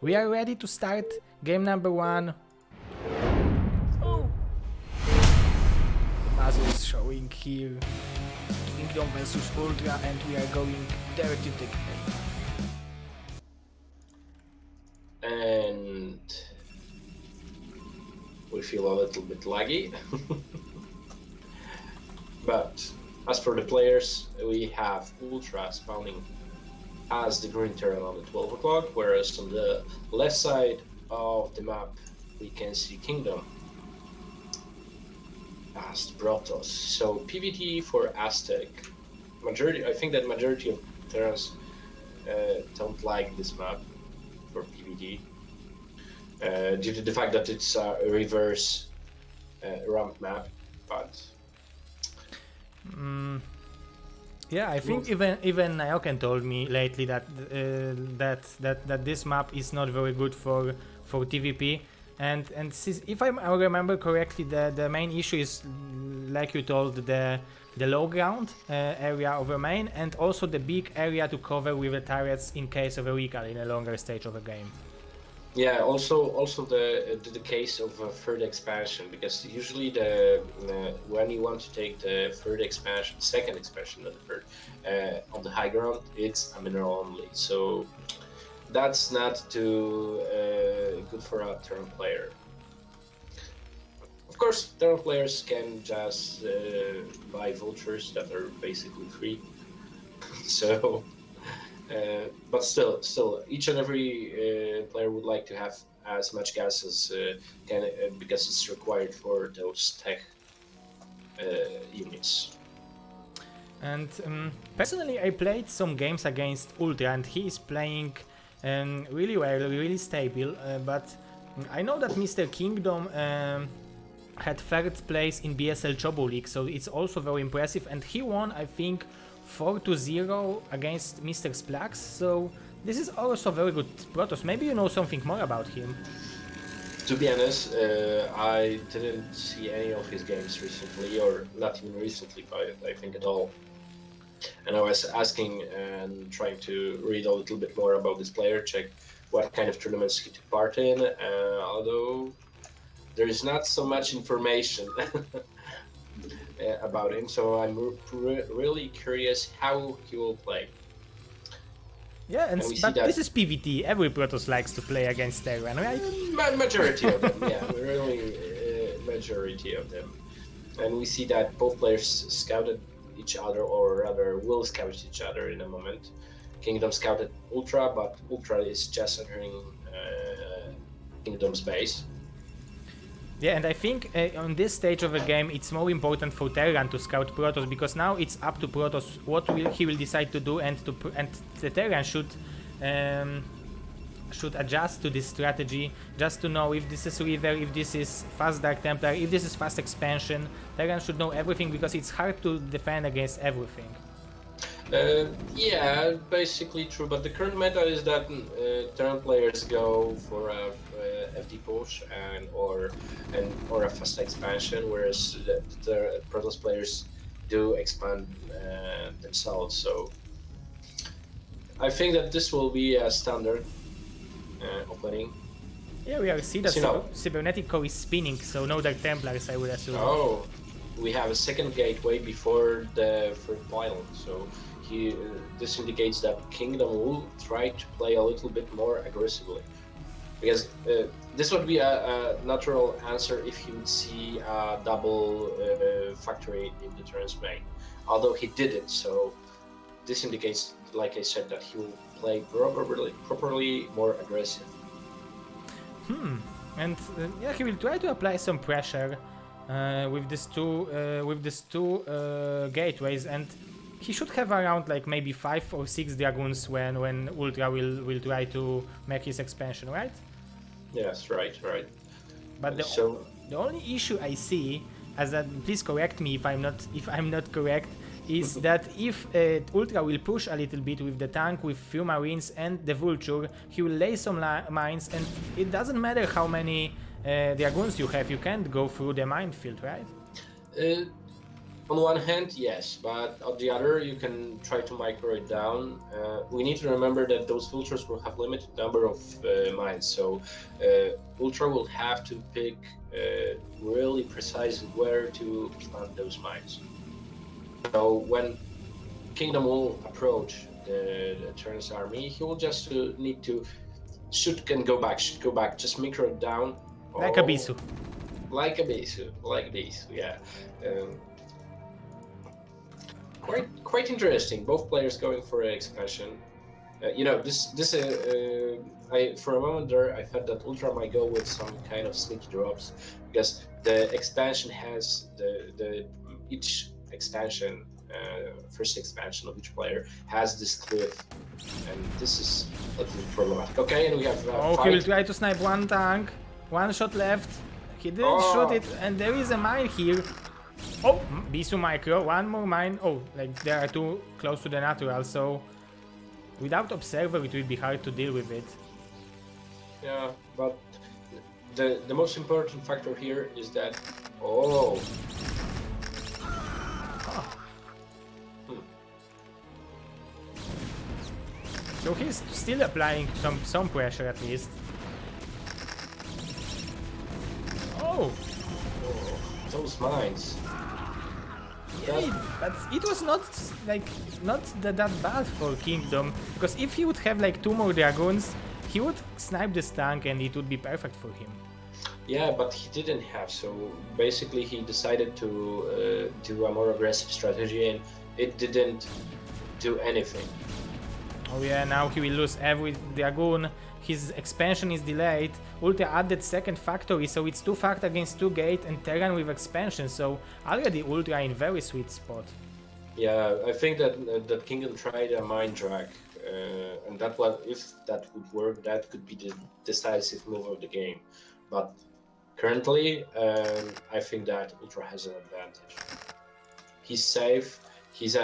We are ready to start game number 1. Oh! The muzzle is showing here. Kingdom versus Ultra, and we are going directly to the game. And we feel a little bit laggy. But as for the players, we have Ultra spawning as the green turn on the 12 o'clock, whereas on the left side of the map we can see Kingdom as the Protoss. So PvT for Aztec. I think that majority of Terrans don't like this map for PvT due to the fact that it's a reverse ramp map, but yeah, I think even Naoken told me lately that that this map is not very good for TVP, and if I remember correctly, the main issue is, like you told, the low ground area over main, and also the big area to cover with the turrets in case of a recall in a longer stage of a game. yeah, also the case of a third expansion, because usually when you want to take the second expansion, not the third, on the high ground, it's a mineral only. So that's not too good for a Terran player. Of course, Terran players can just buy vultures that are basically free. So. But still, each and every player would like to have as much gas as can, because it's required for those tech units. And personally, I played some games against Ultra, and he is playing really well, really stable. But I know that Mr. Kingdom had third place in BSL Chobo League, so it's also very impressive. And he won, I think, 4-0 against Mr. Splax, so this is also very good Protoss. Maybe you know something more about him. To be honest, I didn't see any of his games recently, or not even recently, but I think at all. And I was asking and trying to read a little bit more about this player, check what kind of tournaments he took part in, although there is not so much information about him, so I'm really curious how he will play. Yeah, but this is PvT. Every Protoss likes to play against Terran, right? Majority of them, yeah, really majority of them. And we see that both players scouted each other, or rather will scout each other in a moment. Kingdom scouted Ultra, but Ultra is just entering Kingdom's base. Yeah, and I think on this stage of the game it's more important for Terran to scout Protoss, because now it's up to Protoss what he will decide to do, and the Terran should adjust to this strategy, just to know if this is River, if this is fast Dark Templar, if this is fast expansion. Terran should know everything, because it's hard to defend against everything. Yeah, basically true, but the current meta is that Terran players go for a FD push or a fast expansion, whereas the Protoss players do expand themselves. So I think that this will be a standard opening. Yeah, we are see that Cybernetic Core is spinning, so no Dark Templars, I would assume. Oh, we have a second gateway before the third pylon, so this indicates that Kingdom will try to play a little bit more aggressively, because this would be a natural answer if he would see a double factory in the Terran's main, although he didn't. So this indicates, like I said, that he will play properly more aggressive. And yeah, he will try to apply some pressure with these two gateways, and he should have around like maybe 5 or 6 Dragoons when Ultra will try to make his expansion, right? Yes, right. But the only issue I see, please correct me if I'm not correct, is that if Ultra will push a little bit with the tank, with few marines and the vulture, he will lay some mines, and it doesn't matter how many Dragoons you have, you can't go through the minefield, right? On one hand, yes, but on the other, you can try to micro it down. We need to remember that those filters will have limited number of mines, so UltrA will have to pick really precisely where to plant those mines. So when Kingdom will approach the Terran's army, he will just need to shoot and go back, just micro it down. Like a Bisu. Like this, yeah. Um, quite interesting. Both players going for an expansion. You know, I for a moment there I thought that UltrA might go with some kind of sneaky drops because the expansion has the each expansion, first expansion of each player has this cliff, and this is a little problematic. Okay, and we have he will try to snipe one tank. One shot left. He didn't shoot it, and there is a mine here. Oh, Bisu micro, one more mine. Oh, like they are too close to the natural, so without observer it will be hard to deal with it. Yeah, but the most important factor here is that oh. So he's still applying some pressure at least. Oh, Those mines. yeah, but it was not like that bad for Kingdom, because if he would have like 2 more dragoons, he would snipe this tank and it would be perfect for him. Yeah, but he didn't have, so basically he decided to do a more aggressive strategy, and it didn't do anything. Oh yeah, now he will lose every dragoon. His expansion is delayed. UltrA added second factory, so it's 2 factor against 2 gate and Terran with expansion, so already UltrA in very sweet spot. Yeah, I think that that Kingdom tried a mine drag, and that was, if that would work, that could be the decisive move of the game. But currently, I think that UltrA has an advantage. He's safe. He's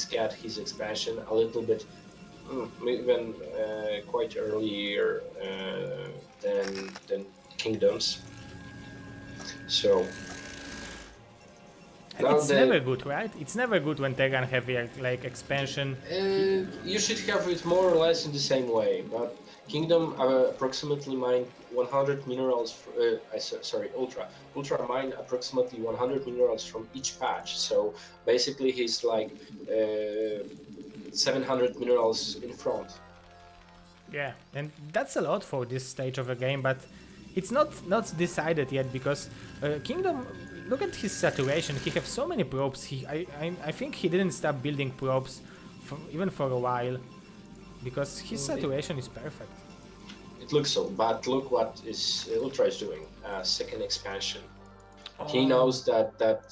got his expansion a little bit, even quite earlier than Kingdoms. So. It's never good, right? It's never good when Terran have like expansion. You should have it more or less in the same way, but Kingdom approximately mine 100 minerals. Sorry, UltrA mine approximately 100 minerals from each patch. So basically, he's like 700 minerals in front. Yeah, and that's a lot for this stage of the game, but it's not decided yet because Kingdom. Look at his saturation. He has so many probes. I think he didn't stop building probes even for a while because his saturation is perfect. It looks so, but look what UltrA is doing. Second expansion. He knows that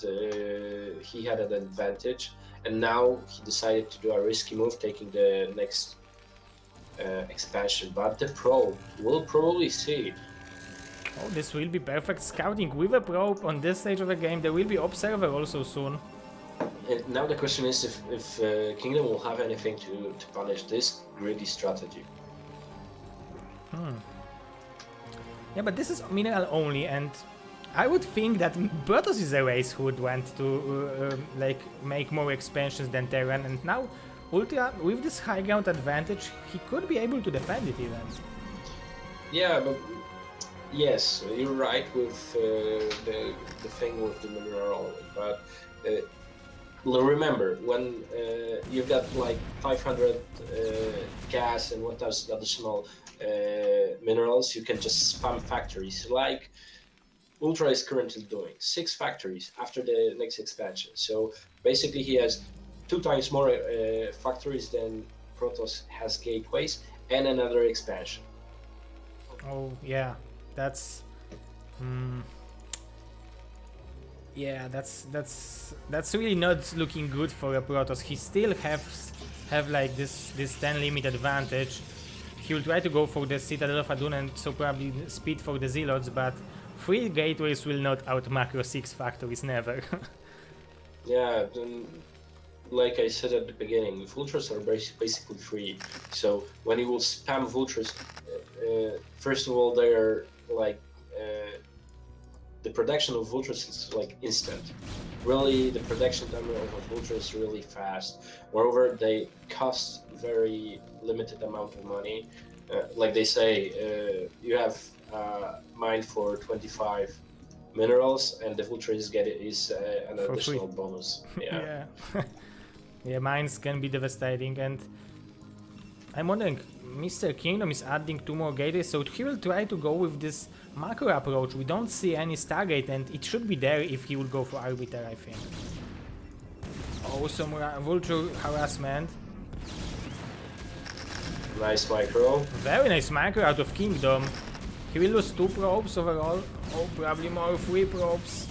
he had an advantage, and now he decided to do a risky move, taking the next expansion. But the pro will probably see it. Oh, this will be perfect scouting with a probe on this stage of the game. There will be observer also soon. And now the question is if Kingdom will have anything to punish this greedy strategy. Yeah, but this is mineral only, and I would think that Protoss is a race who would want to like make more expansions than Terran, and now UltrA, with this high ground advantage, he could be able to defend it even. Yeah, but yes, you're right with the thing with the mineral, but remember when you've got like 500 gas and 1000 additional minerals, you can just spam factories like UltrA is currently doing. 6 factories after the next expansion. So basically he has 2 times more factories than Protoss has gateways and another expansion. Oh yeah, that's yeah, that's really not looking good for a Protoss. He still have like this 10 limit advantage. He will try to go for the Citadel of Adun and so probably speed for the Zealots, but 3 gateways will not out macro 6 factories, never. Yeah, like I said at the beginning, Vultures are basically free. So when you will spam Vultures, first of all, they are like the production of Vultures is like instant. really the production time of Ultra is really fast. Moreover, they cost very limited amount of money. Like they say, you have mine for 25 minerals, and the Ultra is an For additional free. bonus. Yeah. Yeah. Yeah, mines can be devastating, and I'm wondering, Mr. Kingdom is adding 2 more gateways, so he will try to go with this macro approach. We don't see any Stargate, and it should be there if he would go for Arbiter, I think. Oh, some Vulture harassment. Nice micro. Very nice micro out of Kingdom. He will lose 2 probes overall. Oh, probably more 3 probes.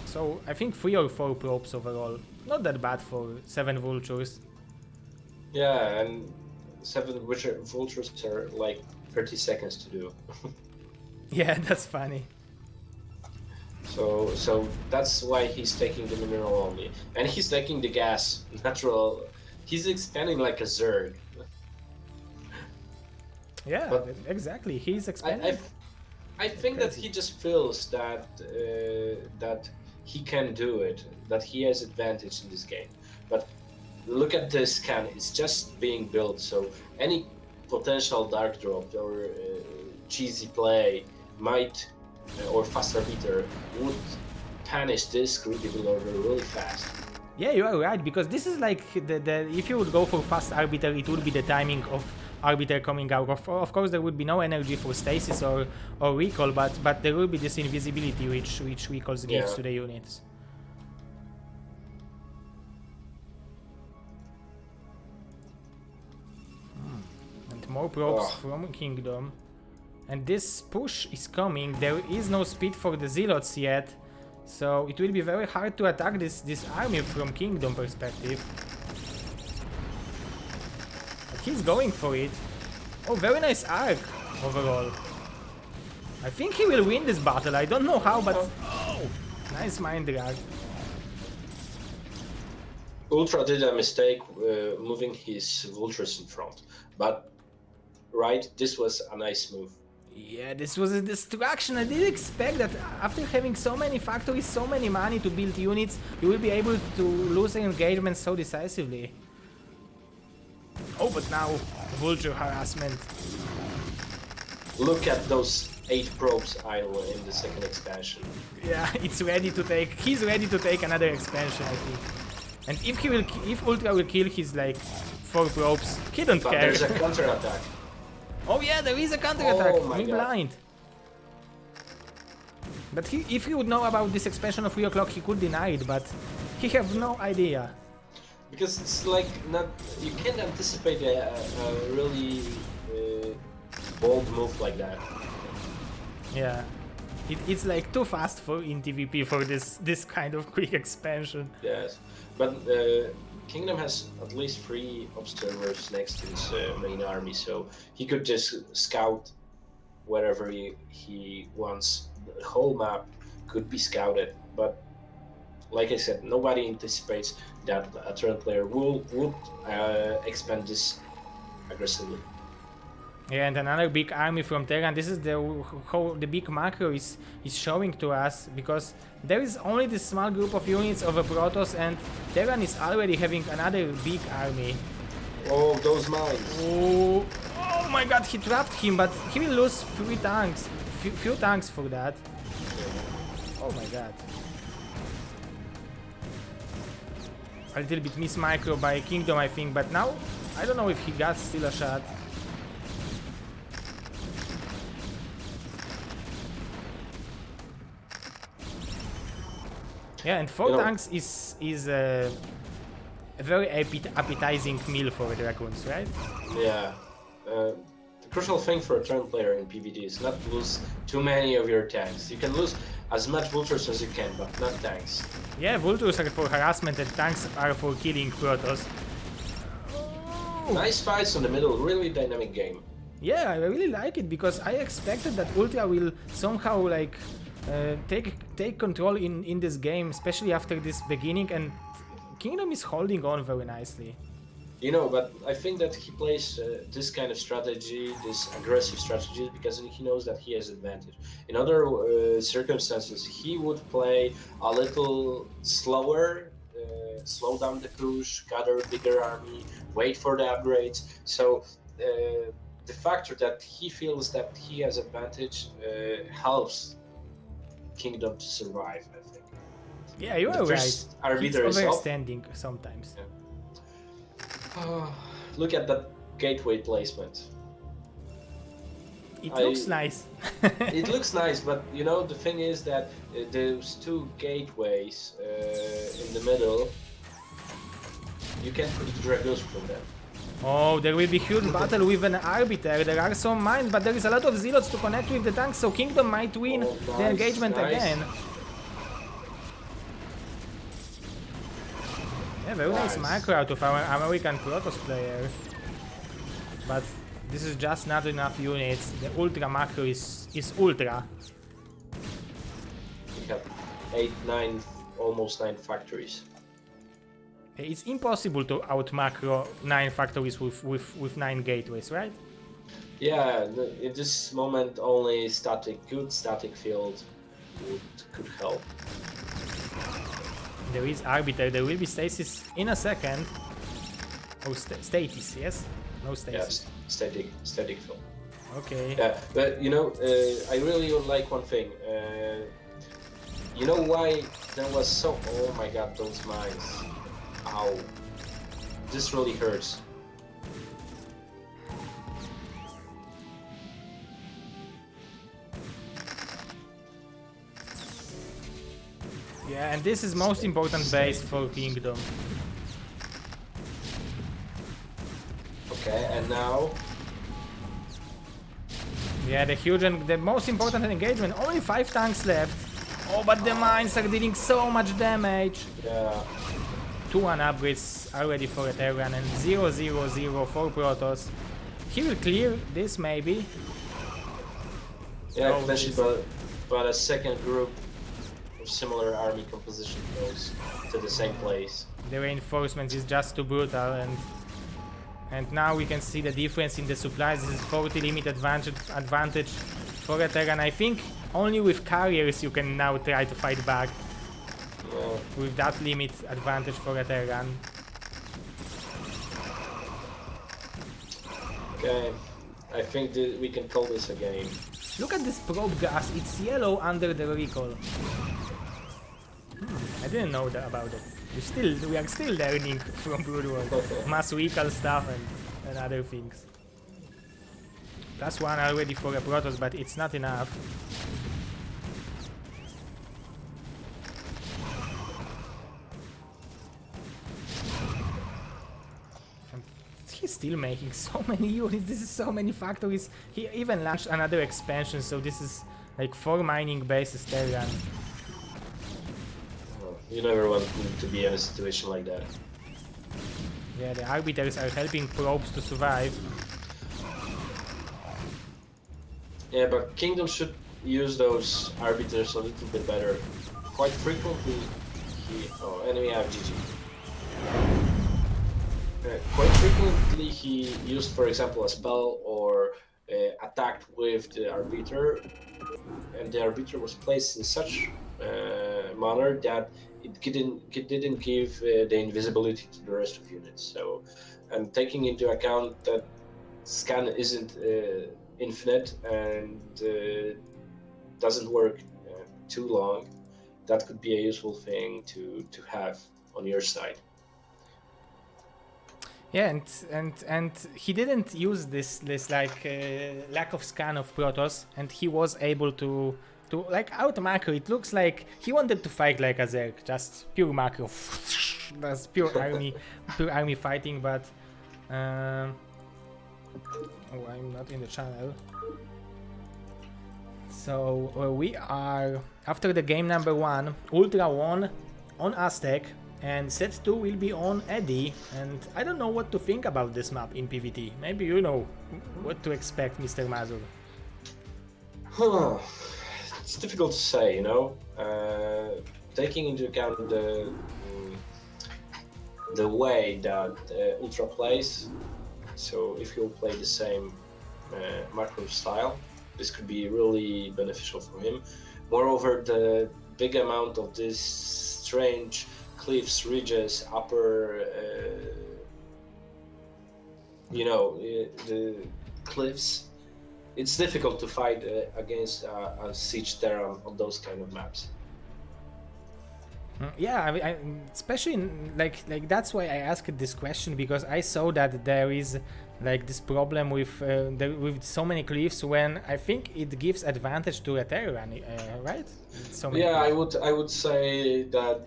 So, I think 3 or 4 probes overall. Not that bad for 7 Vultures. Yeah, and 7 vultures are like 30 seconds to do. Yeah, that's funny. So that's why he's taking the mineral only, and he's taking the gas natural. He's expanding like a Zerg. Yeah, But exactly. He's expanding. I think that he just feels that that he can do it, that he has advantage in this game. But look at this scan; it's just being built, so any potential dark drop or cheesy play might or fast arbiter would punish this greedy builder really fast. Yeah, you are right, because this is like the if you would go for fast arbiter, it would be the timing of arbiter coming out. Of course, there would be no energy for stasis or recall, but there will be this invisibility which recalls gives to the units. And more probes from Kingdom. And this push is coming. There is no speed for the Zealots yet, so it will be very hard to attack this army from Kingdom perspective. But he's going for it. Oh, very nice arc overall. I think he will win this battle. I don't know how, but oh, nice mind drag. Ultra did a mistake moving his vultures in front, but this was a nice move. Yeah, this was a distraction. I didn't expect that after having so many factories, so many money to build units, you will be able to lose an engagement so decisively. Oh, but now, Vulture harassment. Look at those 8 probes idle in the second expansion. Yeah, it's ready to take. He's ready to take another expansion, I think. And if Ultra will kill his like 4 probes, he don't care. There's a counter-attack. Oh yeah, there is a counter-attack. Oh my God. Blind. But if he would know about this expansion of 3 o'clock, he could deny it, but he have no idea. Because it's like you can't anticipate a really bold move like that. Yeah, it's like too fast for in TVP for this kind of quick expansion. Yes, but Kingdom has at least 3 observers next to his main army, so he could just scout wherever he wants. The whole map could be scouted, but like I said, nobody anticipates that a Terran player would expand this aggressively. Yeah, and another big army from Terran. This is how the big macro is showing to us, because there is only this small group of units of a Protoss, and Terran is already having another big army. Oh, those mines! Oh my God, he trapped him, but he will lose 3 tanks, few tanks for that. Oh my God. A little bit miss micro by Kingdom, I think, but now I don't know if he got still a shot. Yeah, and 4 tanks is a very appetizing meal for Dragoons, right? Yeah. The crucial thing for a Terran player in PvD is not to lose too many of your tanks. You can lose as much vultures as you can, but not tanks. Yeah, vultures are for harassment and tanks are for killing Protoss. Oh. Nice fights in the middle, really dynamic game. Yeah, I really like it, because I expected that Ultra will somehow like take control in this game, especially after this beginning, and Kingdom is holding on very nicely. You know, but I think that he plays this kind of strategy, this aggressive strategy, because he knows that he has advantage. In other circumstances, he would play a little slower, slow down the push, gather a bigger army, wait for the upgrades. So the factor that he feels that he has advantage helps Kingdom to survive, I think. Yeah, you The are right. first He's arbiter is up. overextending sometimes. Yeah. Look at that gateway placement. It looks nice. It looks nice, but you know the thing is that those two gateways in the middle, you can put dragons from them. Oh, there will be huge battle with an arbiter. There are some mines, but there is a lot of zealots to connect with the tanks, so Kingdom might win the engagement again. Yeah, very nice macro out of our American Protoss player. But this is just not enough units. The ultra macro is ultra. We have 8, 9, almost 9 factories. It's impossible to out macro 9 factories with 9 gateways, right? Yeah, in this moment only good static field could help. There is arbiter, there will be stasis in a second. Oh, status, yes? No stasis. Yeah, static field. Okay. Yeah, but you know, I really would like one thing. You know why there was so... Oh my god, those mines. Ow. This really hurts. Yeah, and this is most important base for Kingdom. Okay, and now... Yeah, the huge and the most important engagement. Only 5 tanks left. Oh, but the mines are dealing so much damage. Yeah. 2-1 upgrades are ready for a Terran and 0-0-0 for Protoss. He will clear this maybe. Yeah, potentially, but a second group of similar army composition goes to the same place. The reinforcement is just too brutal, and now we can see the difference in the supplies. This is 40 limit advantage for a Terran. I think only with carriers you can now try to fight back. Yeah. With that limit advantage for a Terran. Okay, I think we can call this a game. Look at this probe gas, it's yellow under the recall. I didn't know about it. We are still learning from Brood War. Mass recall stuff and other things. +1 already for a Protoss, but it's not enough. He's still making so many units, this is so many factories. He even launched another expansion, so this is like 4 mining bases Terran. You never want to be in a situation like that. Yeah, the arbiters are helping probes to survive. Yeah, but Kingdom should use those arbiters a little bit better. Quite frequently, and we have GG. Quite frequently he used, for example, a spell or attacked with the arbiter, and the arbiter was placed in such manner that it didn't give the invisibility to the rest of units. So, and taking into account that scan isn't infinite and doesn't work too long, that could be a useful thing to have on your side. Yeah, and he didn't use this like lack of scan of Protoss, and he was able to like out macro. It looks like he wanted to fight like a Zerg, just pure macro. That's pure army fighting. But oh, I'm not in the channel. So we are after the game number 1. UltrA won on Aztec. And set 2 will be on Eddie, and I don't know what to think about this map in PvT. Maybe you know what to expect, Mr. Mazur. It's difficult to say, you know. Taking into account the way that UltrA plays. So if he'll play the same macro style, this could be really beneficial for him. Moreover, the big amount of this strange cliffs, ridges, upper, the cliffs. It's difficult to fight against a siege terrain on those kind of maps. Yeah, especially like that's why I asked this question, because I saw that there is like this problem with with so many cliffs, when I think it gives advantage to a terrain, right? So many Yeah, cliffs. I would say that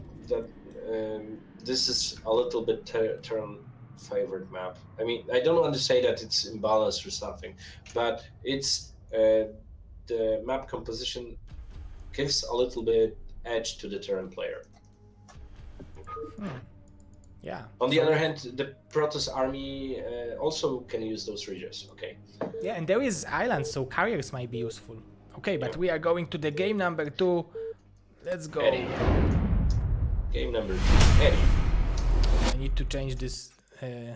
this is a little bit turn favored map. I mean, I don't want to say that it's imbalanced or something, but it's the map composition gives a little bit edge to the turn player. Yeah. On the so other hand, the Protoss army also can use those regions. Okay. Yeah, and there is islands, so carriers might be useful. Okay, but we are going to the game number 2. Let's go. Eddie. Game number 2. Eddie. I need to change this. And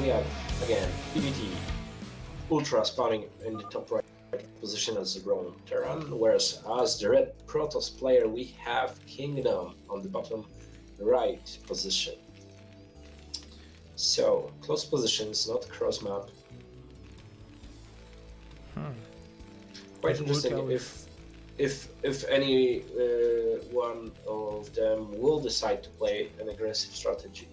we have, again, PvT. UltrA spawning in the top right position as the Roman Terran, whereas as the red Protoss player we have Kingdom on the bottom right position. So, close positions, not cross map. Quite interesting if any one of them will decide to play an aggressive strategy.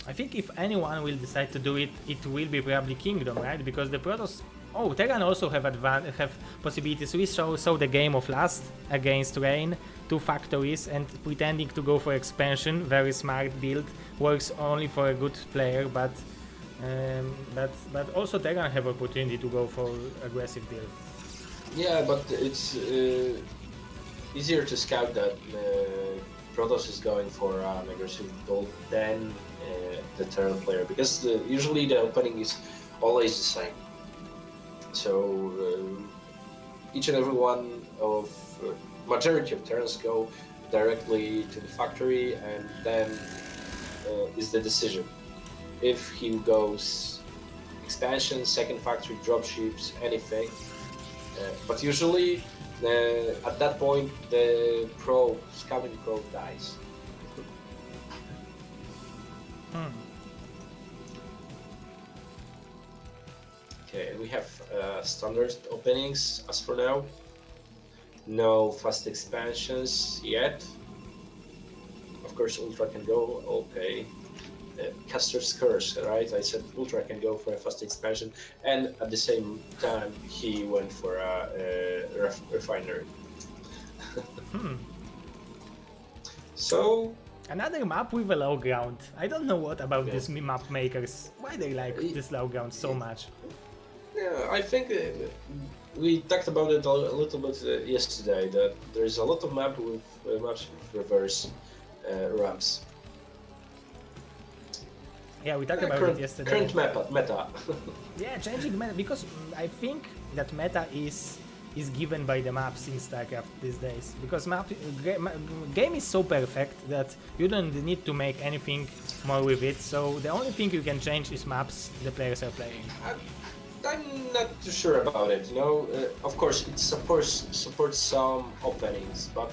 I think if anyone will decide to do it, it will be probably Kingdom, right? Because the Protoss... Oh, Terran also have possibilities. We saw the game of last against Rain, 2 factories, and pretending to go for expansion, very smart build, works only for a good player, but also Terran have opportunity to go for aggressive build. Yeah, but it's easier to scout that Protoss is going for an aggressive build than the Terran player, because usually the opening is always the same. So each and every one of majority of Terrans go directly to the factory, and then is the decision. If he goes expansion, second factory, dropships, anything. But usually at that point the scouting pro dies. Okay, and we have standard openings as for now. No fast expansions yet. Of course, UltrA can go. Okay, Caster's Curse, right? I said UltrA can go for a fast expansion, and at the same time he went for a refinery. So another map with a low ground. I don't know what about these map makers. Why they like this low ground so much? Yeah, I think we talked about it a little bit yesterday, that there's a lot of maps with reverse ramps. Yeah, we talked about it yesterday. Current meta. Yeah, changing meta, because I think that meta is given by the maps in StarCraft these days. Because game is so perfect that you don't need to make anything more with it. So the only thing you can change is maps the players are playing. I'm not too sure about it. You know, of course it supports some openings, but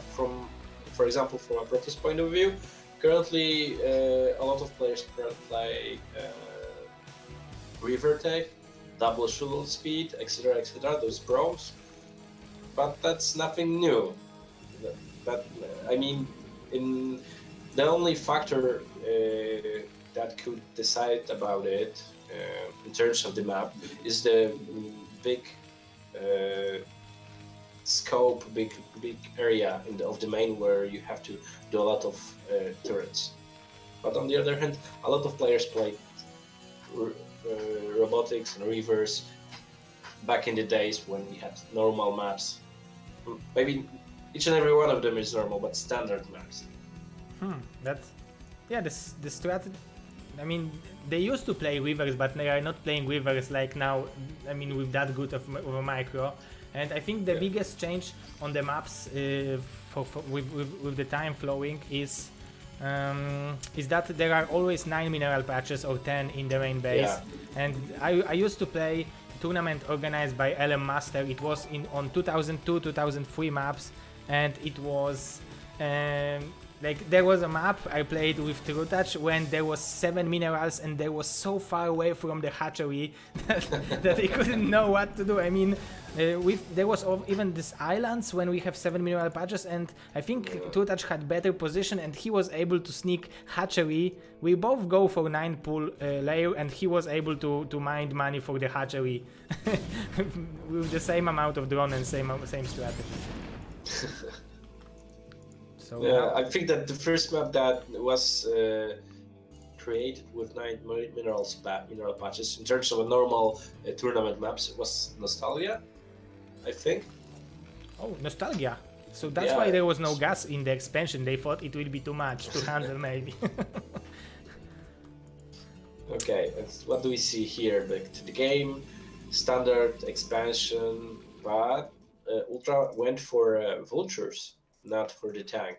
for example, from a Protoss point of view, currently a lot of players play river take, double shuttle speed, etc., those pros. But that's nothing new. But I mean, the only factor that could decide about it in terms of the map is the big scope, big area of the main where you have to do a lot of turrets. But on the other hand, a lot of players play robotics and rivers back in the days when we had normal maps. Maybe each and every one of them is normal, but standard maps. The strategy. I mean, they used to play rivers, but they are not playing rivers like now. I mean, with that good of a micro. And I think the biggest change on the maps with the time flowing is that there are always 9 mineral patches or 10 in the main base. And I used to play tournament organized by LM Master. It was on 2002-2003 maps, and it was like there was a map I played with True Touch when there was 7 minerals and they was so far away from the hatchery that I couldn't know what to do. I mean, there was even these islands when we have 7 mineral patches, and I think True Touch had better position and he was able to sneak hatchery. We both go for 9 pool layer and he was able to mine money for the hatchery with the same amount of drone and same strategy. So yeah, I think that the first map that was created with 9 mineral patches in terms of a normal tournament maps was Nostalgia, I think. Oh, Nostalgia. So that's why there was no gas in the expansion. They thought it would be too much to handle, maybe. Okay, and what do we see here? The game, standard expansion, but Ultra went for vultures, not for the tank.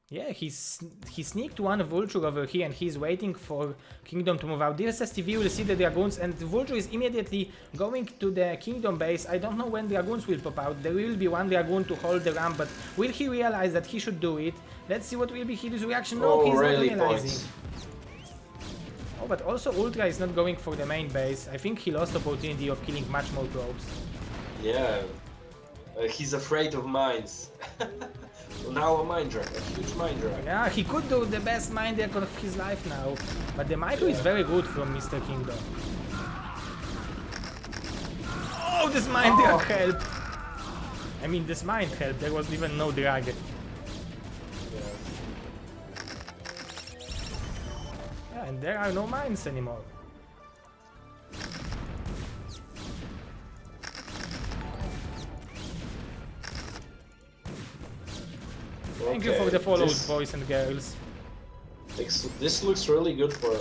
Yeah, he sneaked one vulture over here and he's waiting for Kingdom to move out. This STV will see the dragoons and the vulture is immediately going to the Kingdom base. I don't know when dragoons will pop out. There will be one dragoon to hold the ramp, but will he realize that he should do it? Let's see what will be his reaction. No, he's really not realizing. Oh, but also Ultra is not going for the main base. I think he lost opportunity of killing much more probes. Yeah, he's afraid of mines. Now a mine drag, a huge mine drag. Yeah, he could do the best mine deck of his life now, but the micro is very good from Mr. Kingdom. Oh, this mine drag helped! I mean, this mine helped, there was even no drag. Yeah, and there are no mines anymore. Thank you for the follows, boys and girls. This looks really good for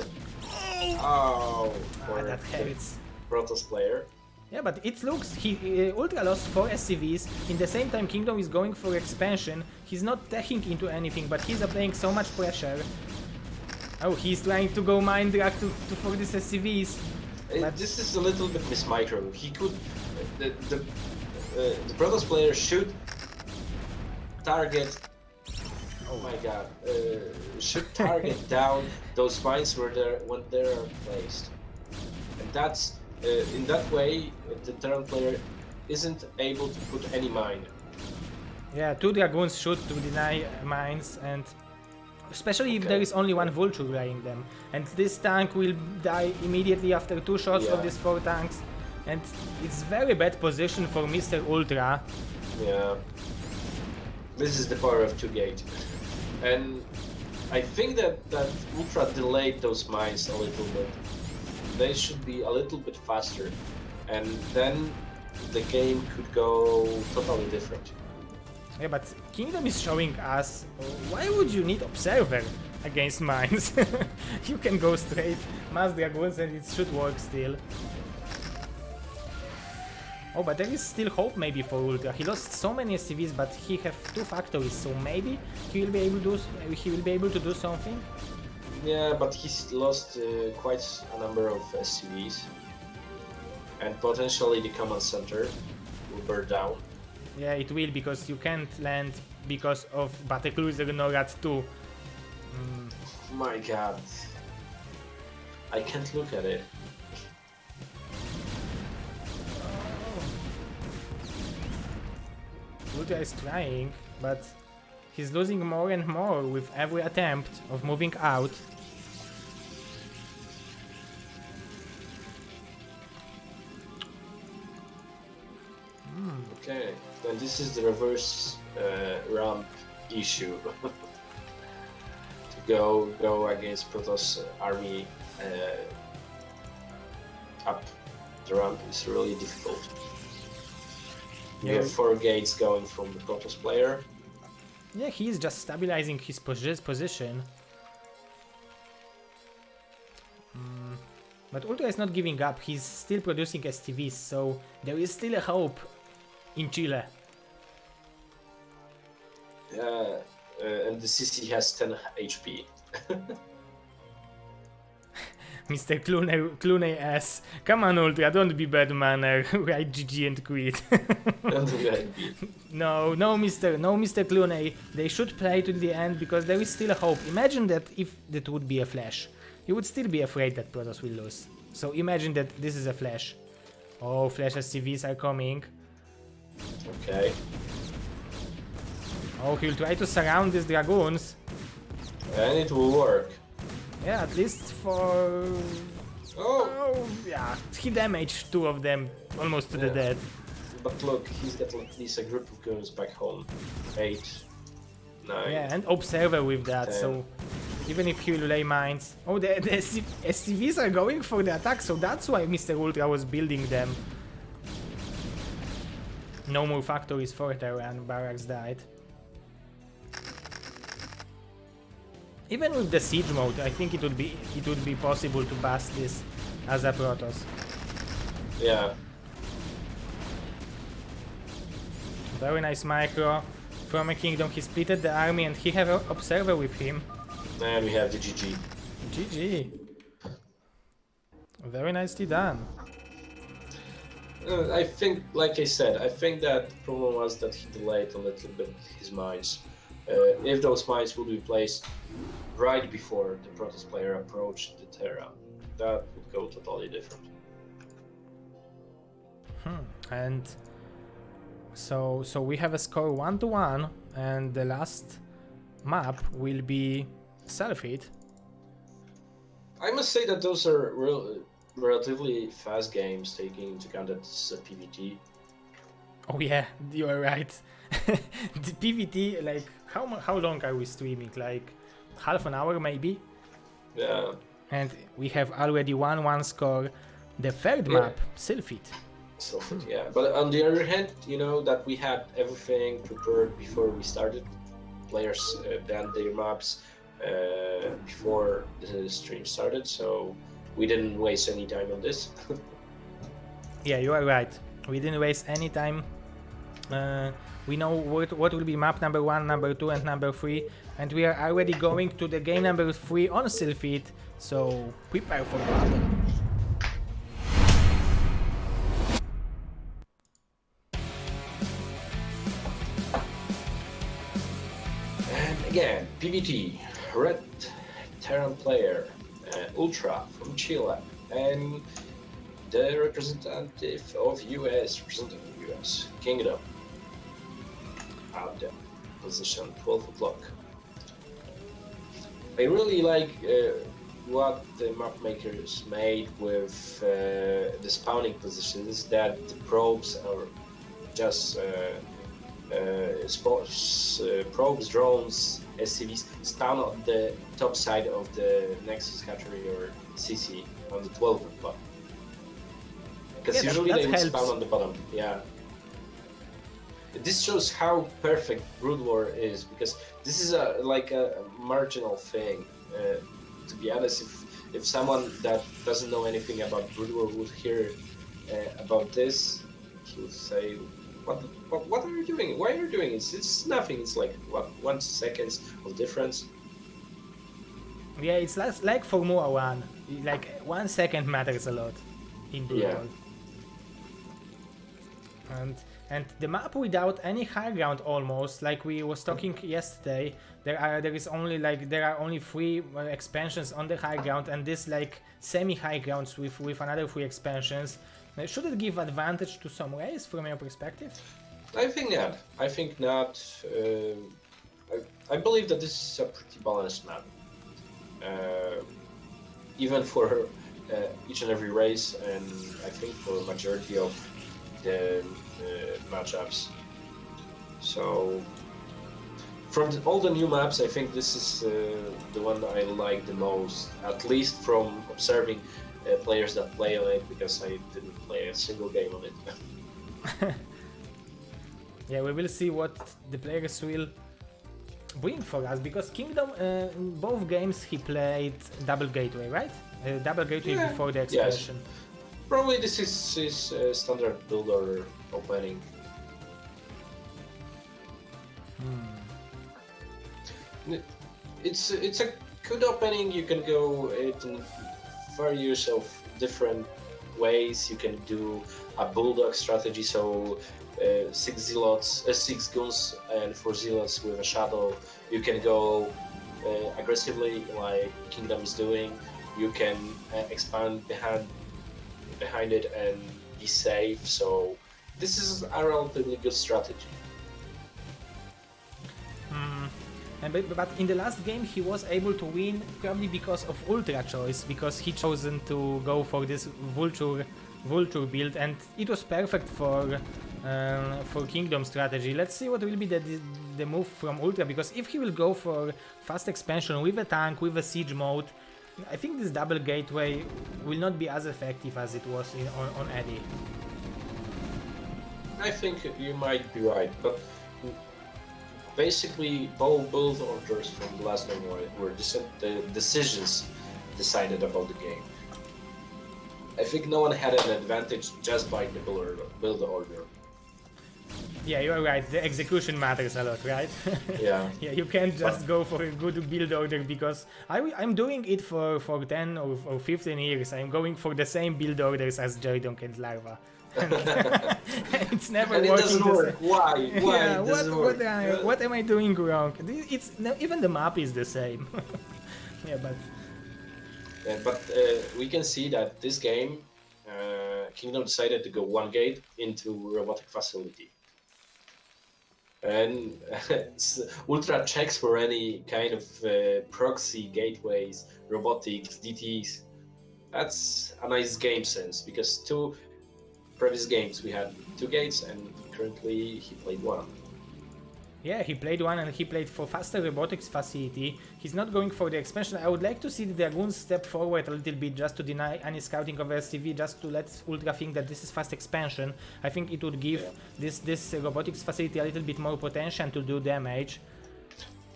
that hurts. Protoss player. Yeah, but it looks Ultra lost 4 SCVs. In the same time, Kingdom is going for expansion. He's not teching into anything, but he's applying so much pressure. Oh, he's trying to go mine drag for these SCVs. This is a little bit mismicro. He could the Protoss player should target. Oh my god! Should target down those mines when they're placed, and that's in that way the Terran player isn't able to put any mine. Yeah, 2 dragoons shoot to deny mines, and especially if there is only 1 vulture laying them, and this tank will die immediately after 2 shots of these 4 tanks, and it's very bad position for Mr. Ultra. Yeah. This is the power of 2 gate. And I think that Ultra delayed those mines a little bit. They should be a little bit faster. And then the game could go totally different. Yeah, but Kingdom is showing us why would you need Observer against mines? You can go straight mass dragoons and it should work still. Oh, but there is still hope maybe for Ultra. He lost so many SCVs, but he have 2 factories, so maybe he will be able to do something. Yeah, but he's lost quite a number of SCVs, and potentially the command center will burn down. Yeah, it will, because you can't land because of Battlecruiser NORAD 2. My god, I can't look at it. Ultra is trying, but he's losing more and more with every attempt of moving out. Okay, then this is the reverse ramp issue. To go against Protoss army up the ramp is really difficult. You have 4 gates going from the Protoss player. Yeah, he's just stabilizing his position. But Ultra is not giving up, he's still producing STVs, so there is still a hope. in Chile. And the CC has 10 HP. Mr. Clooney S. Come on, Ultra, don't be bad manner. Write GG and quit. No, Mr. Clooney. They should play to the end because there is still a hope. Imagine that if that would be a flash. You would still be afraid that Protoss will lose. So imagine that this is a flash. Oh, flash SCVs are coming. Okay. Oh, he'll try to surround these dragoons. And it will work. Yeah, at least for... Oh! Yeah, he damaged 2 of them almost to the death. But look, he's got at least a group of goons back home. 8, 9. Yeah, and observer with that, 10. so even if he will lay mines... Oh, the SCVs are going for the attack, so that's why Mr. Ultra was building them. No more factories for her and barracks died. Even with the siege mode, I think it would be possible to pass this as a Protoss. Yeah. Very nice micro. From a kingdom, he splitted the army and he have an observer with him. And we have the GG. GG. Very nicely done. I think, like I said, I think that the problem was that he delayed a little bit his mines. If those mines would be placed right before the Protoss player approached the Terra, that would go totally different. And so we have a score 1-1, and the last map will be Selfie. I must say that those are relatively fast games, taking into account that this is a PvT. Oh yeah, you are right. The PvT, like, how long are we streaming? Like half an hour maybe? Yeah. And we have already 1-1 score. The third map, Selfie. So yeah, but on the other hand, you know that we had everything prepared before we started. Players done their maps before the stream started, so we didn't waste any time on this. Yeah, you are right. We didn't waste any time. We know what will be map number 1, number 2, and number 3, and we are already going to the game number 3 on Selfie. So prepare for battle. Again, PvT, Red Terran player, UltrA from Chile, and the representative of US, representing US Kingdom, at the position 12 o'clock. I really like what the map makers made with the spawning positions, that the probes are just probes, drones, SCVs spawn on the top side of the Nexus hatchery or CC on the 12 o'clock. Because usually they would spawn on the bottom. Yeah. This shows how perfect Brood War is, because this is like a marginal thing. To be honest, if someone that doesn't know anything about Brood War would hear about this, he would say, what are you doing? Why are you doing it? It's nothing. It's like, what, 1 second of difference? Yeah, it's like Formula 1. Like 1 second matters a lot in Brood War. And the map without any high ground, almost like we was talking yesterday, there are only 3 expansions on the high ground, and this like semi high grounds with another 3 expansions. Should it give advantage to some race from your perspective? I think not. I think not. I believe that this is a pretty balanced map, even for each and every race, and I think for a majority of the matchups. So from all the new maps, I think this is the one that I like the most, at least from observing players that play on it, because I didn't play a single game on it. Yeah, we will see what the players will bring for us, because Kingdom, in both games he played double gateway, right? Double gateway before the expansion. Yes. Probably this is his standard build or opening. It's a good opening. You can go in various of different ways. You can do a bulldog strategy, so 6 guns and 4 zealots with a shadow. You can go aggressively like Kingdom is doing. You can expand behind it and be safe. So this is a relatively good strategy. But in the last game he was able to win probably because of Ultra choice, because he chosen to go for this vulture build, and it was perfect for Kingdom strategy. Let's see what will be the move from Ultra, because if he will go for fast expansion with a tank, with a siege mode, I think this double gateway will not be as effective as it was on Eddie. I think you might be right, but basically both orders from the last game were the decisions decided about the game. I think no one had an advantage just by the build order. Yeah, you're right, the execution matters a lot, right? Yeah. Yeah, you can't just go for a good build order, because I'm doing it for 10 or 15 years. I'm going for the same build orders as Joydonk and Larva. It's never and it working. doesn't work. Why? Yeah, it doesn't work? What am I doing wrong? Even the map is the same. Yeah, but we can see that this game, Kingdom decided to go one gate into robotic facility. And Ultra checks for any kind of proxy gateways, robotics, DTs. That's a nice game sense, because 2 previous games we had 2 gates, and currently he played 1. yeah, he played 1 and he played for faster robotics facility. He's not going for the expansion. I would like to see the Dragoons step forward a little bit, just to deny any scouting of STV, just to let Ultra think that this is fast expansion. I think it would give this robotics facility a little bit more potential to do damage.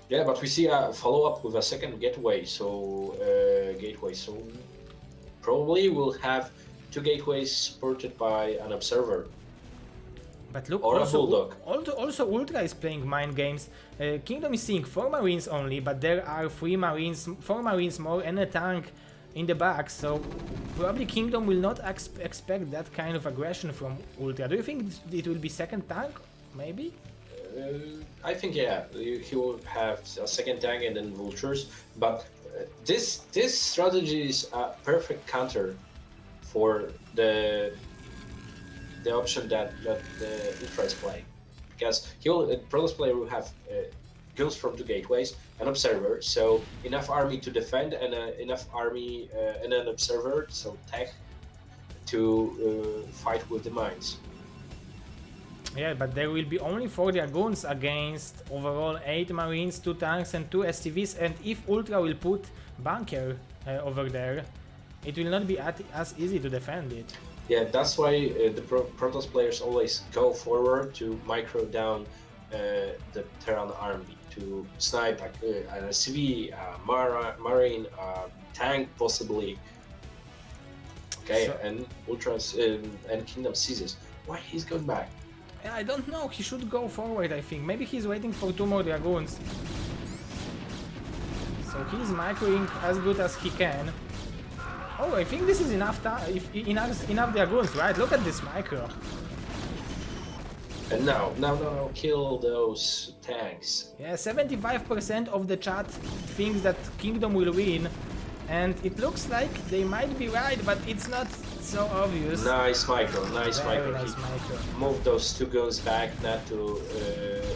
Yeah, but we see a follow-up with a second gateway, so probably we'll have 2 gateways supported by an observer. But look, or also, a bulldog. Also Ultra is playing mind games. Kingdom is seeing 4 marines only, but there are 4 marines more and a tank in the back, so probably Kingdom will not expect that kind of aggression from Ultra. Do you think it will be second tank, maybe? I think yeah, he will have a second tank and then vultures, but this strategy is a perfect counter for the option that the Ultra is playing, because Protoss player will have guns from 2 gateways, an observer, so enough army to defend, and enough army and an observer, so tech, to fight with the mines. Yeah, but there will be only 4 Dragoons against overall 8 Marines, 2 tanks and 2 STVs, and if Ultra will put bunker over there, it will not be as easy to defend it. Yeah, that's why the Protoss players always go forward to micro down the Terran army, to snipe an SV, a Marine, a tank possibly. Okay, so, and Ultras and Kingdom seizes. Why he's going back? I don't know, he should go forward, I think. Maybe he's waiting for 2 more Dragoons. So he's microing as good as he can. Oh, I think this is enough Dragoons, right? Look at this micro. And now, kill those tanks. Yeah, 75% of the chat thinks that Kingdom will win. And it looks like they might be right, but it's not so obvious. Nice micro, nice Very micro. Nice micro. Move those 2 guns back, not to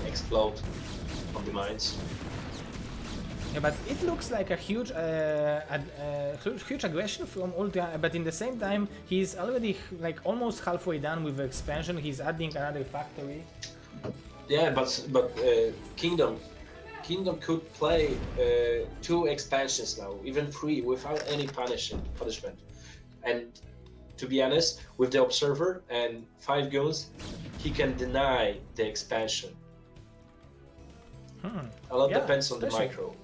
explode on the mines. Yeah, but it looks like a huge aggression from Ultra, but in the same time, he's already like almost halfway done with the expansion. He's adding another factory. Yeah, but Kingdom could play 2 expansions now, even 3, without any punishment. And to be honest, with the observer and 5 guns, he can deny the expansion. A lot depends on the micro.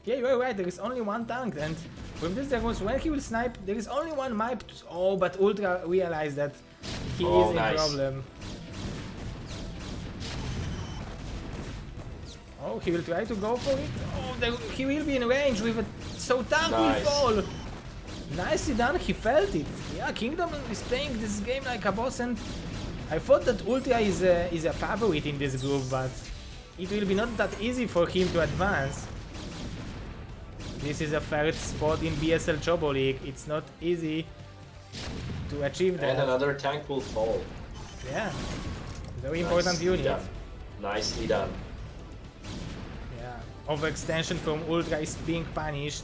Yeah, you're right, there is only 1 tank, and with this Dragoons, when he will snipe, there is only 1 map. Oh, but Ultra realized that he is in problem. Oh, he will try to go for it. Oh, he will be in range with it. So tank will Nice. fall. Nicely done, he felt it. Yeah, Kingdom is playing this game like a boss, and I thought that UltrA is a favorite in this group, but it will be not that easy for him to advance. This is a third spot in BSL Chobo League. It's not easy to achieve that. And another tank will fall. Yeah, very important unit. Done. Nicely done. Yeah, overextension from UltrA is being punished.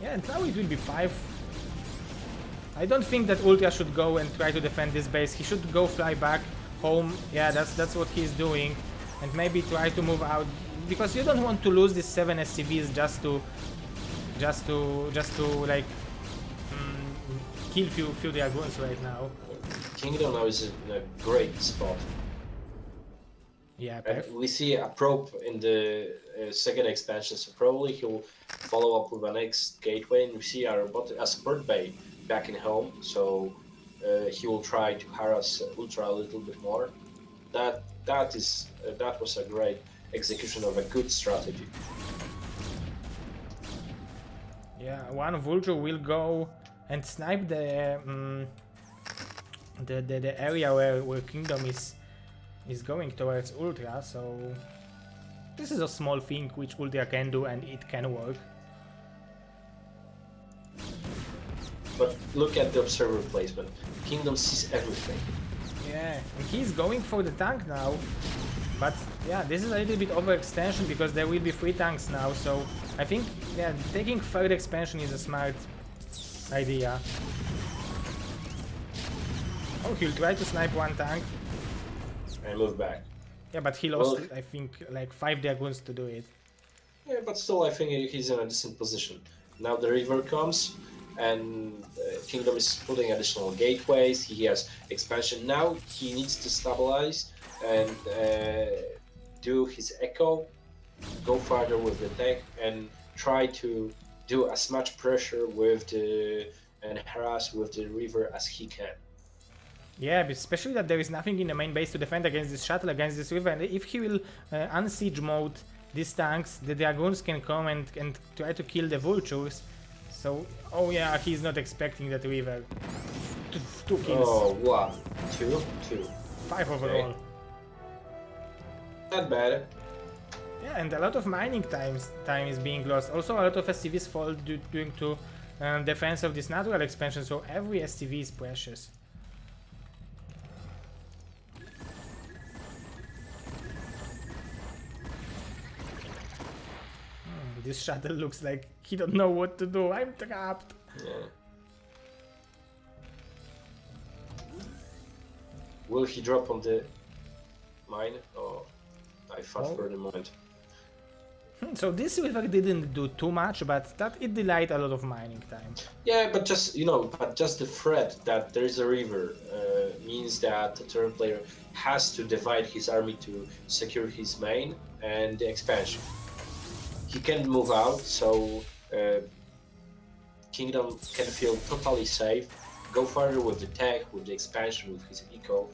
Yeah, and now it will be 5. I don't think that UltrA should go and try to defend this base. He should go fly back home. Yeah, that's what he's doing, and maybe try to move out, because you don't want to lose these 7 SCVs just to like kill few dragoons right now. Kingdom now is in a great spot. Yeah, And we see a probe in the second expansion, so probably he'll follow up with a next gateway, and we see a support bay back in home, so he will try to harass UltrA a little bit more. That was a great execution of a good strategy. Yeah, one vulture will go and snipe the area where Kingdom is going towards UltrA, so this is a small thing which UltrA can do, and it can work. But look at the observer placement. Kingdom sees everything. Yeah, and he's going for the tank now. But yeah, this is a little bit overextension because there will be 3 tanks now, so I think yeah, taking third expansion is a smart idea. Oh, he'll try to snipe one tank. And move back. Yeah, but he lost, I think, like 5 dragoons to do it. Yeah, but still, I think he's in a decent position. Now the river comes, and Kingdom is putting additional gateways. He has expansion. Now he needs to stabilize and do his echo, go farther with the tech, and try to do as much pressure with and harass with the river as he can. Yeah, but especially that there is nothing in the main base to defend against this shuttle, against this river, and if he will unsiege mode these tanks, the dragoons can come and try to kill the vultures. So, oh yeah, he's not expecting that river. 2 kills. Oh, 1, 2, 2. 5 overall. Not bad. Yeah, and a lot of mining time is being lost. Also, a lot of SCVs fall due to defense of this natural expansion, so every SCV is precious. This shuttle looks like he don't know what to do. I'm trapped. Yeah. Will he drop on the mine? Oh, I thought for the moment. So this river didn't do too much, but that it delayed a lot of mining time. Yeah, but just the threat that there is a river means that the turn player has to divide his army to secure his main and the expansion. He can move out, so Kingdom can feel totally safe, go further with the tech, with the expansion, with his eco.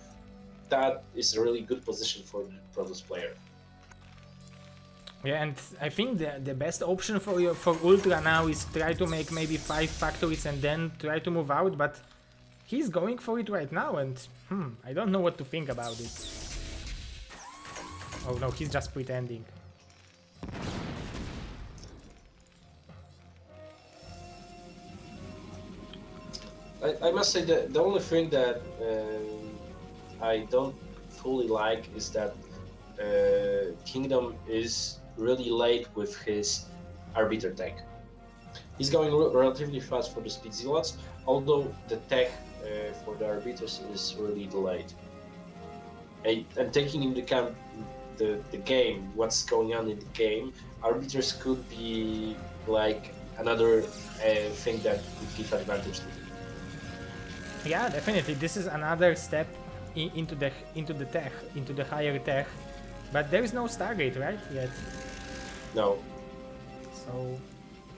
That is a really good position for the Protoss player. Yeah, and I think the best option for UltrA now is try to make maybe 5 factories and then try to move out, but he's going for it right now, and I don't know what to think about it. Oh no, he's just pretending. I must say that the only thing that I don't fully like is that Kingdom is really late with his Arbiter tech. He's going relatively fast for the speed zealots, although the tech for the Arbiters is really delayed. And taking into account the game, what's going on in the game, Arbiters could be like another thing that would give advantage to them. Yeah, definitely. This is another step into the higher tech, but there is no Stargate, right? Yet. No.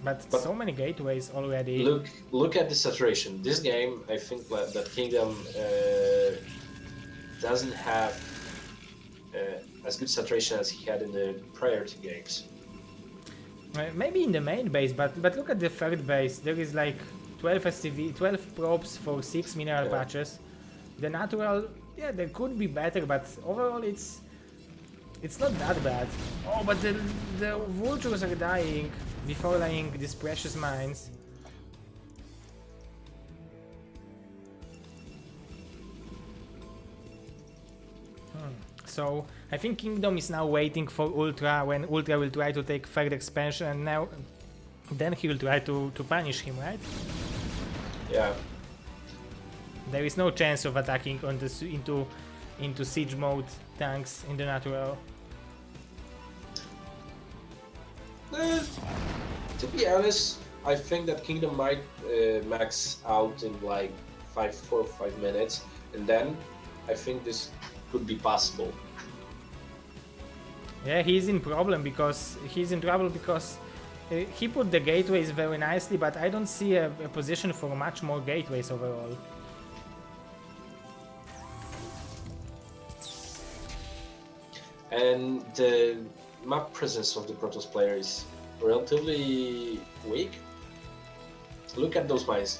But so many gateways already. Look at the saturation. This game, I think that Kingdom doesn't have as good saturation as he had in the prior 2 games. Maybe in the main base, but look at the third base. There is like 12 STV, 12 probes for 6 mineral patches. The natural, yeah, there could be better, but overall it's not that bad. Oh, but the vultures are dying before laying these precious mines. So I think Kingdom is now waiting for UltrA when UltrA will try to take third expansion, and then he will try to punish him, right? Yeah. There is no chance of attacking on this into siege mode tanks in the natural. To be honest, I think that Kingdom might max out in like 4 or 5 minutes, and then I think this could be possible. Yeah, he's in trouble because he put the gateways very nicely, but I don't see a position for much more gateways overall. And the map presence of the Protoss player is relatively weak. Look at those mines.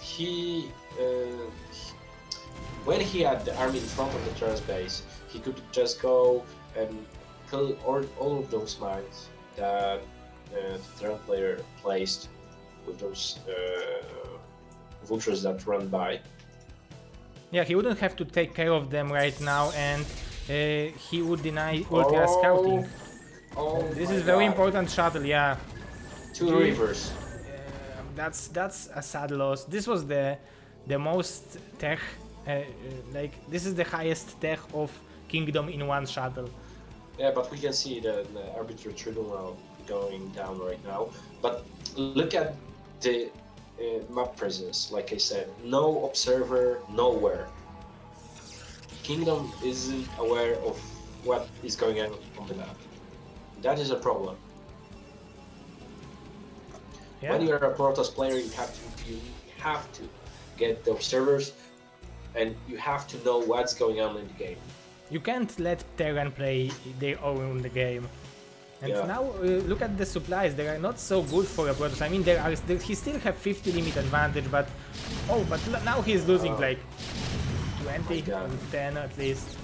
When he had the army in front of the Terrace base, he could just go and kill all of those mines that the Terran player placed with those vultures that run by. Yeah, he wouldn't have to take care of them right now, and he would deny UltrA scouting. Oh, this is very important shuttle, yeah. 2 rivers. That's a sad loss. This was the most tech, like this is the highest tech of Kingdom in one shuttle. Yeah, but we can see the arbitrary tribunal going down right now. But look at the map presence. Like I said, no observer, nowhere. Kingdom isn't aware of what is going on the map. That is a problem. Yeah. When you're a Protoss player, you have to get the observers, and you have to know what's going on in the game. You can't let Terran play their own in the game. And now look at the supplies. They are not so good for a Protoss. I mean, he still have 50 limit advantage, but now he's losing like 20 or 10 at least.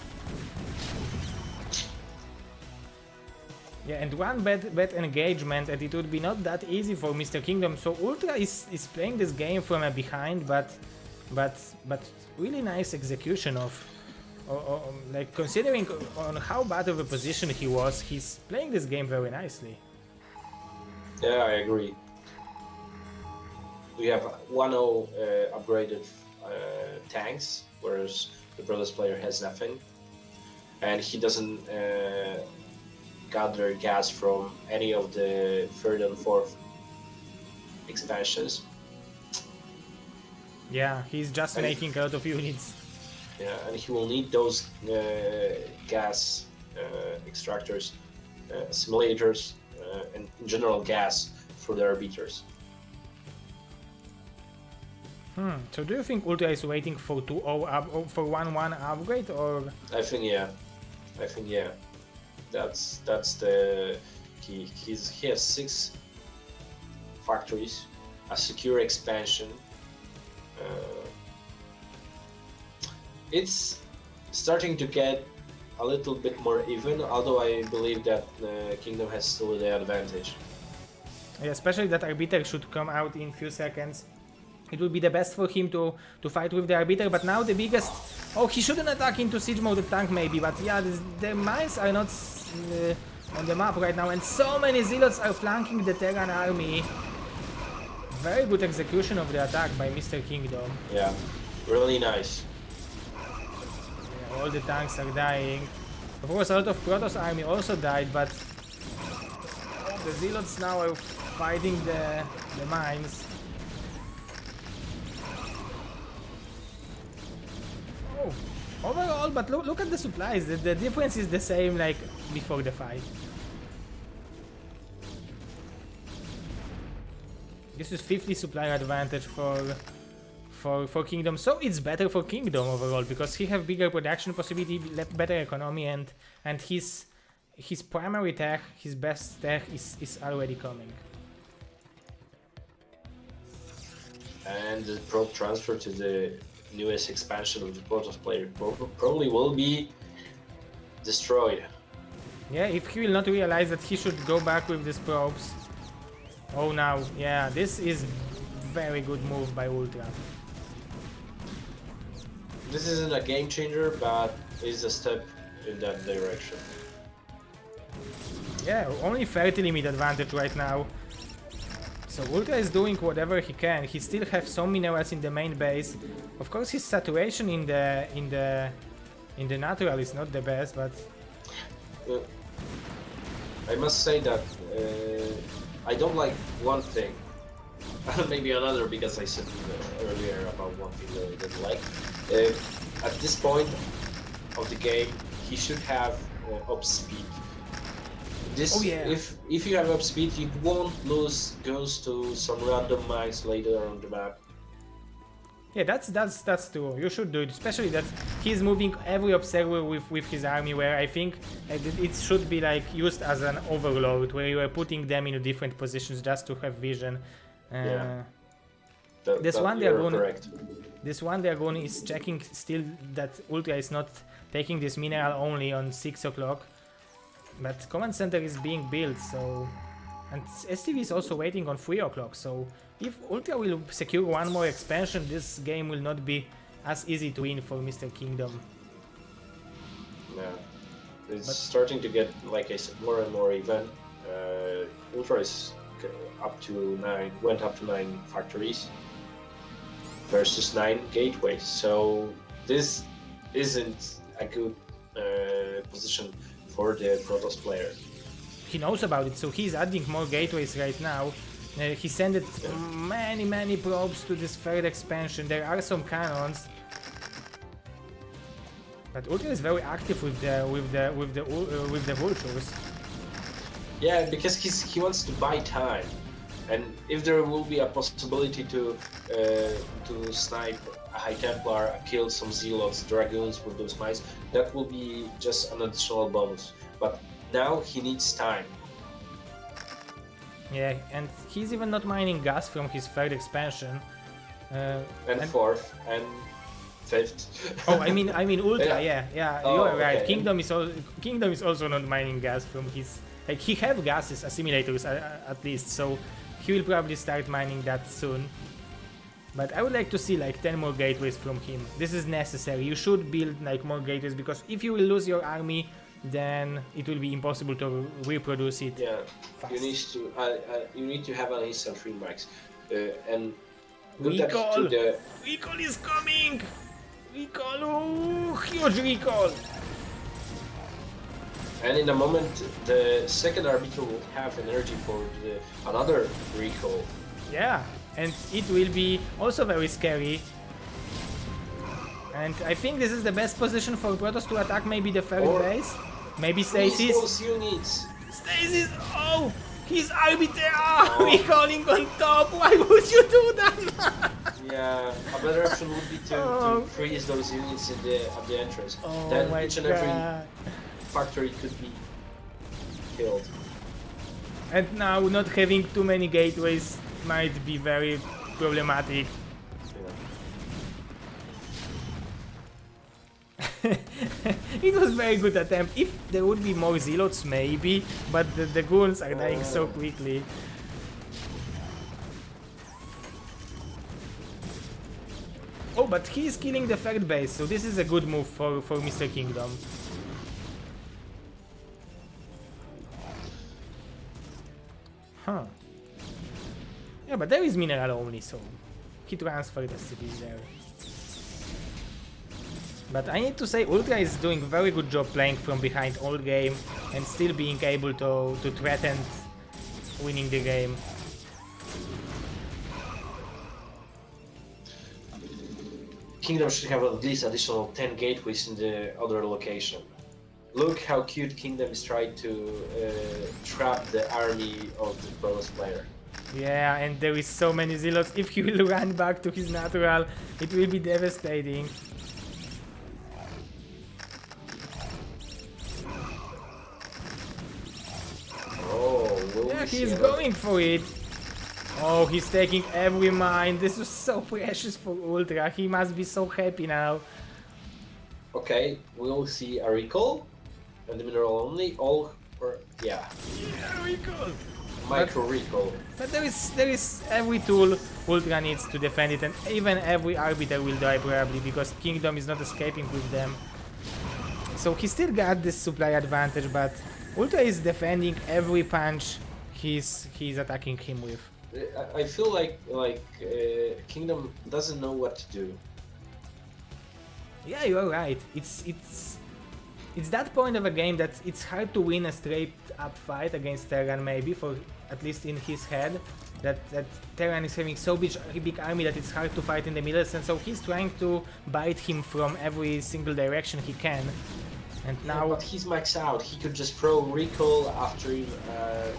Yeah, and one bad engagement, and it would be not that easy for Mr. Kingdom. So UltrA is playing this game from a behind, but really nice execution of. Like considering on how bad of a position he was, he's playing this game very nicely. Yeah, I agree. We have 1-0 upgraded tanks, whereas the Brothers player has nothing, and he doesn't gather gas from any of the 3rd and 4th expansions. Yeah, he's just making a lot of units. Yeah, and he will need those gas extractors, simulators, and in general gas for the arbiters. So do you think UltrA is waiting for 2-0 for 1-1 upgrade, or? I think yeah. That's the key. He has 6 factories, a secure expansion. It's starting to get a little bit more even, although I believe that Kingdom has still the advantage. Yeah, especially that Arbiter should come out in few seconds. It would be the best for him to fight with the Arbiter, but now the biggest... Oh, he shouldn't attack into siege mode tank maybe, but yeah, the mines are not on the map right now, and so many Zealots are flanking the Terran army. Very good execution of the attack by Mr. Kingdom. Yeah, really nice. All the tanks are dying. Of course, a lot of Protoss army also died, but the Zealots now are fighting the mines. Oh, overall, but look at the supplies. The difference is the same like before the fight. This is 50 supply advantage for for Kingdom, so it's better for Kingdom overall because he have bigger production possibility, better economy, and his primary tech, his best tech is already coming. And the probe transfer to the newest expansion of the Protoss player probably will be destroyed. Yeah, if he will not realize that he should go back with these probes. Oh, now, yeah, this is very good move by Ultra. This isn't a game changer, but is a step in that direction. Yeah, only 30 limit advantage right now. So Ultra is doing whatever he can. He still has some minerals in the main base. Of course, his saturation in the natural is not the best, but I must say that I don't like one thing, maybe another, because I said earlier about one thing that I didn't like. At this point of the game, he should have up speed. This, oh, yeah. If you have up speed, you won't lose goes to some random mines later on the map. yeah, that's true. You should do it, especially that he's moving every observer with his army, where I think it should be like used as an overload, where you are putting them in different positions just to have vision. Yeah. This one Correct. is checking still that Ultra is not taking this mineral only on 6 o'clock. But command center is being built, so, and STV is also waiting on 3 o'clock. So if Ultra will secure one more expansion, this game will not be as easy to win for Mr. Kingdom. Yeah, it's starting to get, like I said, more and more even. Ultra is went up to 9 factories versus 9 gateways. So this isn't a good position for the Protoss player. He knows about it, so he's adding more gateways right now. He sent many probes to this third expansion. There are some cannons, but Ultra is very active with the vultures. Yeah, because he wants to buy time, and if there will be a possibility to snipe a High Templar, kill some Zealots, Dragoons with those mines, that will be just an additional bonus. But now he needs time. Yeah, and he's even not mining gas from his third expansion. And fourth and fifth. Oh, I mean Ultra. Yeah, Oh, you are right. okay. Kingdom is also not mining gas from his. Like, he have gases assimilators at least, so he will probably start mining that soon. But I would like to see like 10 more gateways from him. This is necessary. You should build like more gateways, because if you will lose your army, then it will be impossible to reproduce it. Yeah, fast. you need to have an instant remax, and Recall! Recall is coming! Recall! Oh, huge recall! And in a moment, the second arbiter will have energy for another recall. Yeah, and it will be also very scary. And I think this is the best position for Protoss to attack maybe the third base. Maybe Stasis. Those units. Stasis! Oh! He's arbiter! Oh, recalling on top! Why would you do that? Yeah, a better option would be to freeze those units at the entrance. Oh, then my each and God. every factory could be killed. And now not having too many gateways might be very problematic. It was very good attempt. If there would be more Zealots, maybe, but the goons are dying so quickly. Oh, but he is killing the third base, so this is a good move for Mr. Kingdom. Huh. Yeah, but there is mineral only, so he transferred the cities there. But I need to say, Ultra is doing a very good job playing from behind all game and still being able to threaten winning the game. Kingdom should have at least additional 10 gateways in the other location. Look how cute Kingdom is trying to trap the army of the Protoss player. Yeah, and there is so many zealots. If he will run back to his natural, it will be devastating. Oh, will Yeah, we see he's another? going for it. Oh, he's taking every mine. This was so precious for Ultra. He must be so happy now. Okay, we'll see a recall and the mineral only. All or yeah, Yeah, recall. micro recall. But there is every tool Ultra needs to defend it, and even every Arbiter will die probably because Kingdom is not escaping with them. So he still got this supply advantage, but Ultra is defending every punch he's attacking him with. I feel like Kingdom doesn't know what to do. Yeah, you're right. It's that point of a game that it's hard to win a straight up fight against Terran, maybe, for at least in his head. That Terran is having so big army that it's hard to fight in the middle, and so he's trying to bite him from every single direction he can. And now, But he's maxed out. He could just throw recall after a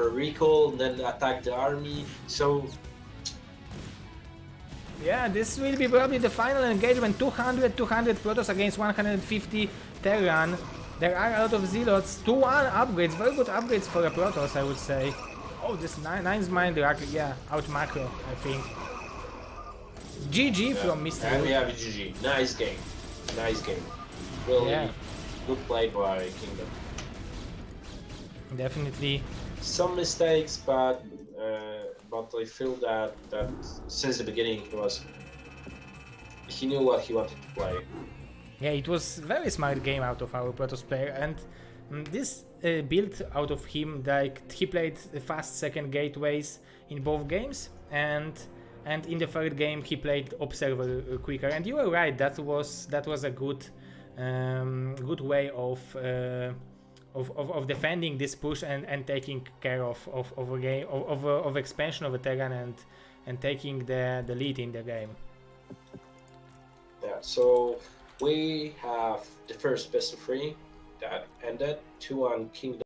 recall, then attack the army. So yeah, this will be probably the final engagement. 200 Protoss against 150 Terran. There are a lot of Zealots. 2-1 upgrades, very good upgrades for a Protoss, I would say. Oh, this 9's Mind Rack, yeah, out macro, I think. GG from Mr. And we have a GG. Nice game. Nice game. Really good play by Kingdom. Definitely. Some mistakes, but I feel that since the beginning he knew what he wanted to play. Yeah, it was very smart game out of our Protoss player, and this build out of him, like he played the fast second gateways in both games, and in the third game he played Observer quicker. And you were right, that was a good way of defending this push and taking care of a game of expansion of a Terran and taking the lead in the game. Yeah, so we have the first best of 3 that ended 2-1 Kingdom.